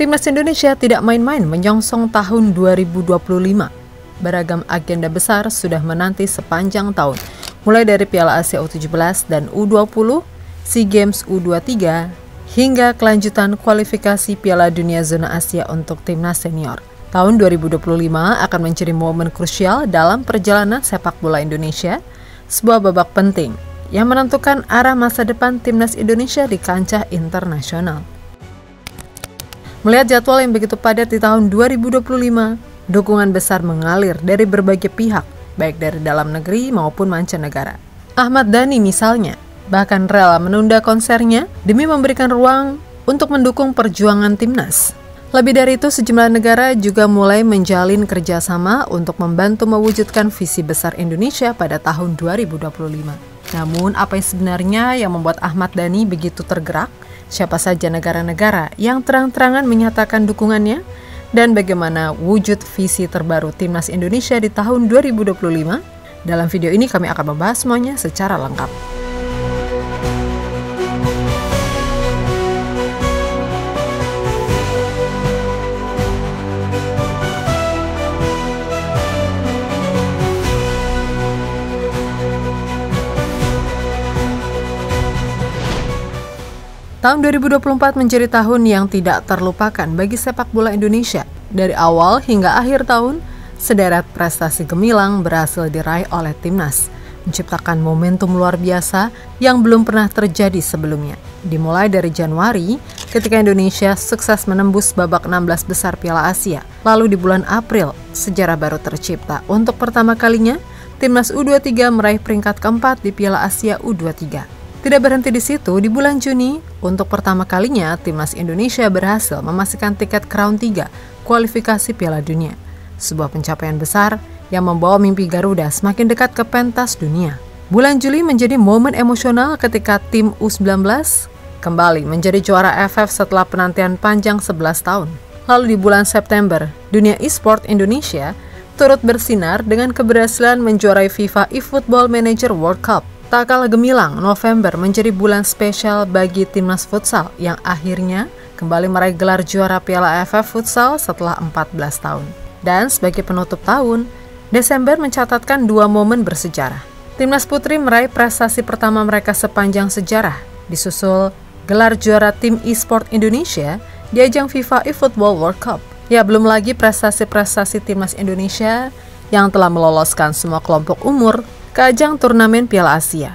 Timnas Indonesia tidak main-main menyongsong tahun 2025. Beragam agenda besar sudah menanti sepanjang tahun, mulai dari Piala Asia U17 dan U20, SEA Games U23, hingga kelanjutan kualifikasi Piala Dunia Zona Asia untuk Timnas Senior. Tahun 2025 akan menjadi momen krusial dalam perjalanan sepak bola Indonesia, sebuah babak penting yang menentukan arah masa depan Timnas Indonesia di kancah internasional. Melihat jadwal yang begitu padat di tahun 2025, dukungan besar mengalir dari berbagai pihak, baik dari dalam negeri maupun mancanegara. Ahmad Dhani misalnya, bahkan rela menunda konsernya demi memberikan ruang untuk mendukung perjuangan Timnas. Lebih dari itu, sejumlah negara juga mulai menjalin kerjasama untuk membantu mewujudkan visi besar Indonesia pada tahun 2025. Namun, apa yang sebenarnya yang membuat Ahmad Dhani begitu tergerak? Siapa saja negara-negara yang terang-terangan menyatakan dukungannya? Dan bagaimana wujud visi terbaru Timnas Indonesia di tahun 2025? Dalam video ini kami akan membahas semuanya secara lengkap. Tahun 2024 menjadi tahun yang tidak terlupakan bagi sepak bola Indonesia. Dari awal hingga akhir tahun, sederet prestasi gemilang berhasil diraih oleh Timnas, menciptakan momentum luar biasa yang belum pernah terjadi sebelumnya. Dimulai dari Januari, ketika Indonesia sukses menembus babak 16 besar Piala Asia. Lalu di bulan April, sejarah baru tercipta. Untuk pertama kalinya, Timnas U23 meraih peringkat keempat di Piala Asia U23. Tidak berhenti di situ, di bulan Juni, untuk pertama kalinya Timnas Indonesia berhasil memastikan tiket Crown 3 kualifikasi Piala Dunia. Sebuah pencapaian besar yang membawa mimpi Garuda semakin dekat ke pentas dunia. Bulan Juli menjadi momen emosional ketika tim U19 kembali menjadi juara AFF setelah penantian panjang 11 tahun. Lalu di bulan September, dunia e-sport Indonesia turut bersinar dengan keberhasilan menjuarai FIFA eFootball Manager World Cup. Tak kalah gemilang, November menjadi bulan spesial bagi Timnas Futsal yang akhirnya kembali meraih gelar juara Piala AFF Futsal setelah 14 tahun. Dan sebagai penutup tahun, Desember mencatatkan dua momen bersejarah. Timnas Putri meraih prestasi pertama mereka sepanjang sejarah, disusul gelar juara tim e-sport Indonesia di ajang FIFA eFootball World Cup. Ya, belum lagi prestasi-prestasi Timnas Indonesia yang telah meloloskan semua kelompok umur ke ajang turnamen Piala Asia.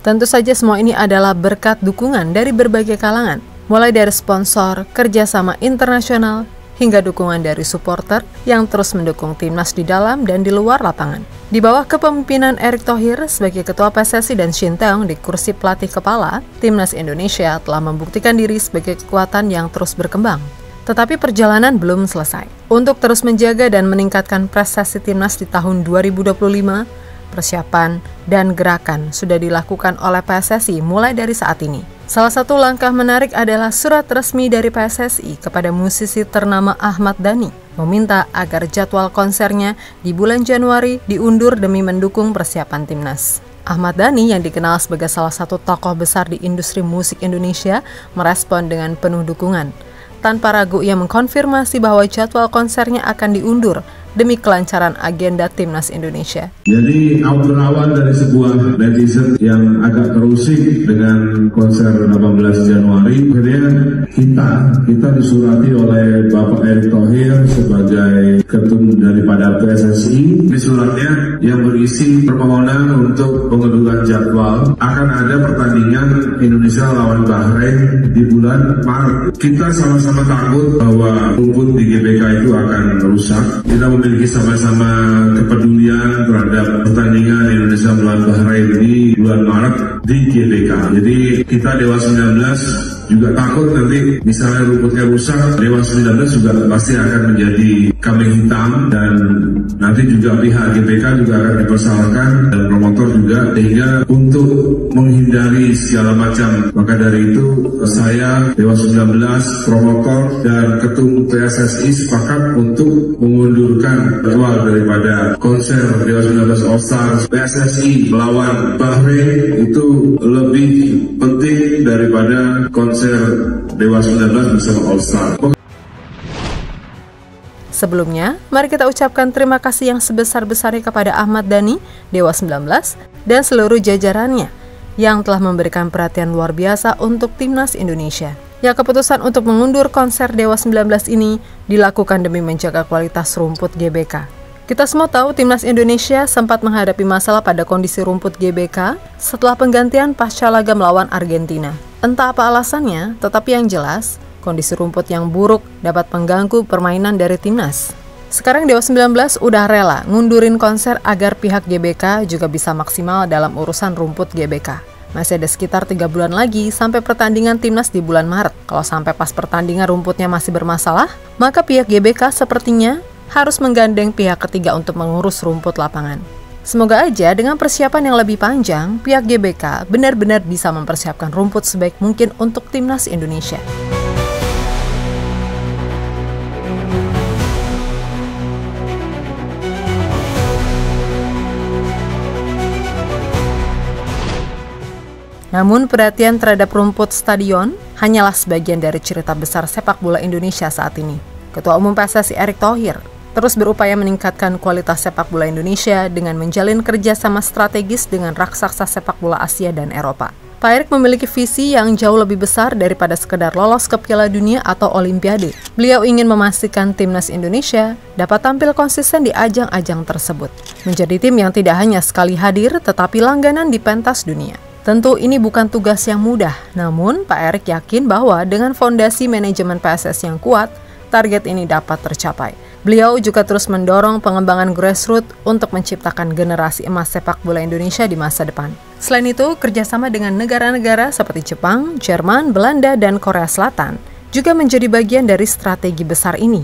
Tentu saja semua ini adalah berkat dukungan dari berbagai kalangan, mulai dari sponsor, kerjasama internasional, hingga dukungan dari supporter yang terus mendukung Timnas di dalam dan di luar lapangan. Di bawah kepemimpinan Erick Thohir sebagai Ketua PSSI dan Shin Tae-yong di kursi pelatih kepala, Timnas Indonesia telah membuktikan diri sebagai kekuatan yang terus berkembang. Tetapi perjalanan belum selesai. Untuk terus menjaga dan meningkatkan prestasi Timnas di tahun 2025, persiapan dan gerakan sudah dilakukan oleh PSSI mulai dari saat ini. Salah satu langkah menarik adalah surat resmi dari PSSI kepada musisi ternama Ahmad Dhani, meminta agar jadwal konsernya di bulan Januari diundur demi mendukung persiapan Timnas. Ahmad Dhani yang dikenal sebagai salah satu tokoh besar di industri musik Indonesia merespon dengan penuh dukungan. Tanpa ragu ia mengkonfirmasi bahwa jadwal konsernya akan diundur demi kelancaran agenda Timnas Indonesia. Jadi berawal dari sebuah netizen yang agak terusik dengan konser 18 Januari, akhirnya kita disurati oleh Bapak Erick Thohir sebagai ketum daripada PSSI. Di suratnya yang berisi permohonan untuk pengunduran jadwal. Akan ada pertandingan Indonesia lawan Bahrain di bulan Maret. Kita sama-sama takut bahwa rumput di GBK itu akan rusak. Kita memiliki sama-sama kepedulian terhadap pertandingan Indonesia melawan Bahrain di bulan Maret di GBK. Jadi kita Dewas 19 juga takut nanti misalnya rumputnya rusak, Dewas 19 juga pasti akan menjadi kambing hitam, dan nanti juga pihak GBK juga akan dipersalahkan dan promotor juga, sehingga untuk menghindari segala macam, maka dari itu saya Dewas 19, promotor dan ketum PSSI sepakat untuk mengundurkan jadwal daripada konser Dewas 19 All Stars PSSI melawan Bahrain. Itu lebih penting daripada konser konser Dewa 19 bersama All Star. Sebelumnya, mari kita ucapkan terima kasih yang sebesar-besarnya kepada Ahmad Dhani, Dewa 19, dan seluruh jajarannya yang telah memberikan perhatian luar biasa untuk Timnas Indonesia. Ya, keputusan untuk mengundur konser Dewa 19 ini dilakukan demi menjaga kualitas rumput GBK. Kita semua tahu Timnas Indonesia sempat menghadapi masalah pada kondisi rumput GBK setelah penggantian pasca laga melawan Argentina. Entah apa alasannya, tetapi yang jelas, kondisi rumput yang buruk dapat mengganggu permainan dari Timnas. Sekarang Dewa 19 udah rela ngundurin konser agar pihak GBK juga bisa maksimal dalam urusan rumput GBK. Masih ada sekitar 3 bulan lagi sampai pertandingan Timnas di bulan Maret. Kalau sampai pas pertandingan rumputnya masih bermasalah, maka pihak GBK sepertinya harus menggandeng pihak ketiga untuk mengurus rumput lapangan. Semoga aja dengan persiapan yang lebih panjang, pihak GBK benar-benar bisa mempersiapkan rumput sebaik mungkin untuk Timnas Indonesia. Namun perhatian terhadap rumput stadion hanyalah sebagian dari cerita besar sepak bola Indonesia saat ini. Ketua Umum PSSI Erick Thohir terus berupaya meningkatkan kualitas sepak bola Indonesia dengan menjalin kerjasama strategis dengan raksasa sepak bola Asia dan Eropa. Pak Erick memiliki visi yang jauh lebih besar daripada sekedar lolos ke Piala Dunia atau Olimpiade. Beliau ingin memastikan Timnas Indonesia dapat tampil konsisten di ajang-ajang tersebut. Menjadi tim yang tidak hanya sekali hadir tetapi langganan di pentas dunia. Tentu ini bukan tugas yang mudah, namun Pak Erick yakin bahwa dengan fondasi manajemen PSSI yang kuat, target ini dapat tercapai. Beliau juga terus mendorong pengembangan grassroots untuk menciptakan generasi emas sepak bola Indonesia di masa depan. Selain itu, kerjasama dengan negara-negara seperti Jepang, Jerman, Belanda, dan Korea Selatan juga menjadi bagian dari strategi besar ini.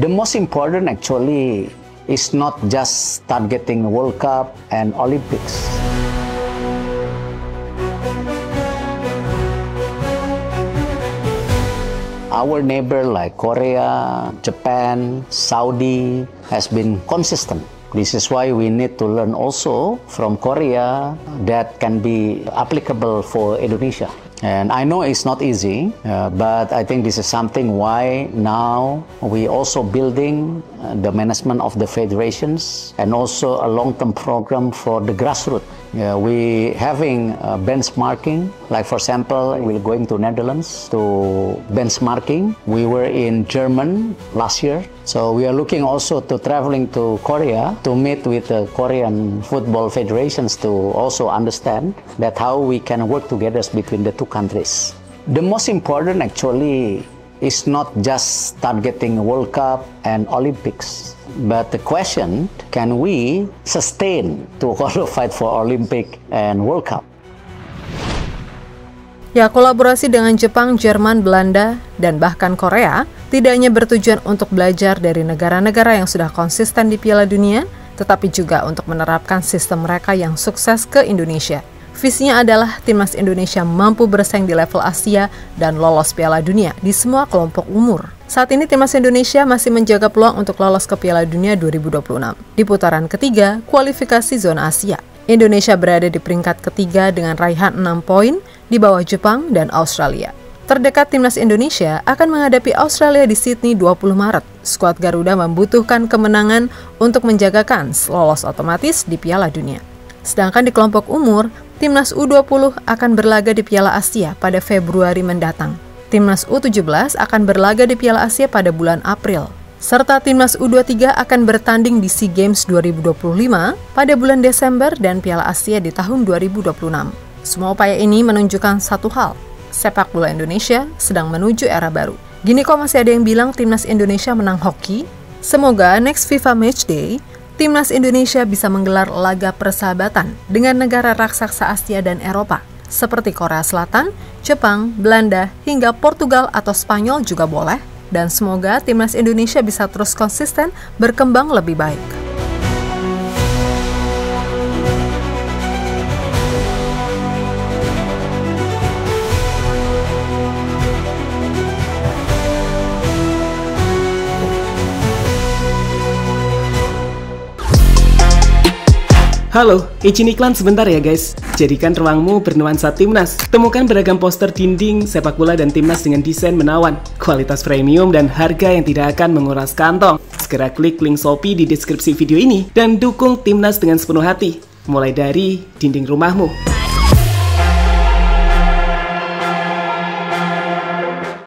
The most important actually is not just targeting World Cup and Olympics. Our neighbor like Korea, Japan, Saudi has been consistent. This is why we need to learn also from Korea that can be applicable for Indonesia. And I know it's not easy, but I think this is something why now we also building the management of the federations and also a long-term program for the grassroots. We having benchmarking, like for example, we're going to Netherlands to benchmarking. We were in German last year, so we are looking also to traveling to Korea to meet with the Korean football federations to also understand that how we can work together between the two countries. The most important actually is not just targeting World Cup and Olympics, but the question, can we sustain to qualify for Olympic and World Cup? Ya, kolaborasi dengan Jepang, Jerman, Belanda, dan bahkan Korea tidak hanya bertujuan untuk belajar dari negara-negara yang sudah konsisten di Piala Dunia, tetapi juga untuk menerapkan sistem mereka yang sukses ke Indonesia. Visinya adalah Timnas Indonesia mampu bersaing di level Asia dan lolos Piala Dunia di semua kelompok umur. Saat ini Timnas Indonesia masih menjaga peluang untuk lolos ke Piala Dunia 2026. Di putaran ketiga, kualifikasi zona Asia. Indonesia berada di peringkat ketiga dengan raihan 6 poin di bawah Jepang dan Australia. Terdekat Timnas Indonesia akan menghadapi Australia di Sydney 20 Maret. Skuad Garuda membutuhkan kemenangan untuk menjaga kans lolos otomatis di Piala Dunia. Sedangkan di kelompok umur, Timnas U20 akan berlaga di Piala Asia pada Februari mendatang. Timnas U17 akan berlaga di Piala Asia pada bulan April. Serta Timnas U23 akan bertanding di SEA Games 2025 pada bulan Desember dan Piala Asia di tahun 2026. Semua upaya ini menunjukkan satu hal, sepak bola Indonesia sedang menuju era baru. Gini kok masih ada yang bilang Timnas Indonesia menang hoki? Semoga next FIFA Matchday, Timnas Indonesia bisa menggelar laga persahabatan dengan negara raksasa Asia dan Eropa, seperti Korea Selatan, Jepang, Belanda, hingga Portugal atau Spanyol juga boleh, dan semoga Timnas Indonesia bisa terus konsisten berkembang lebih baik. Halo, izin iklan sebentar ya guys. Jadikan ruangmu bernuansa Timnas. Temukan beragam poster dinding, sepak bola dan Timnas dengan desain menawan, kualitas premium dan harga yang tidak akan menguras kantong. Segera klik link Shopee di deskripsi video ini dan dukung Timnas dengan sepenuh hati. Mulai dari dinding rumahmu.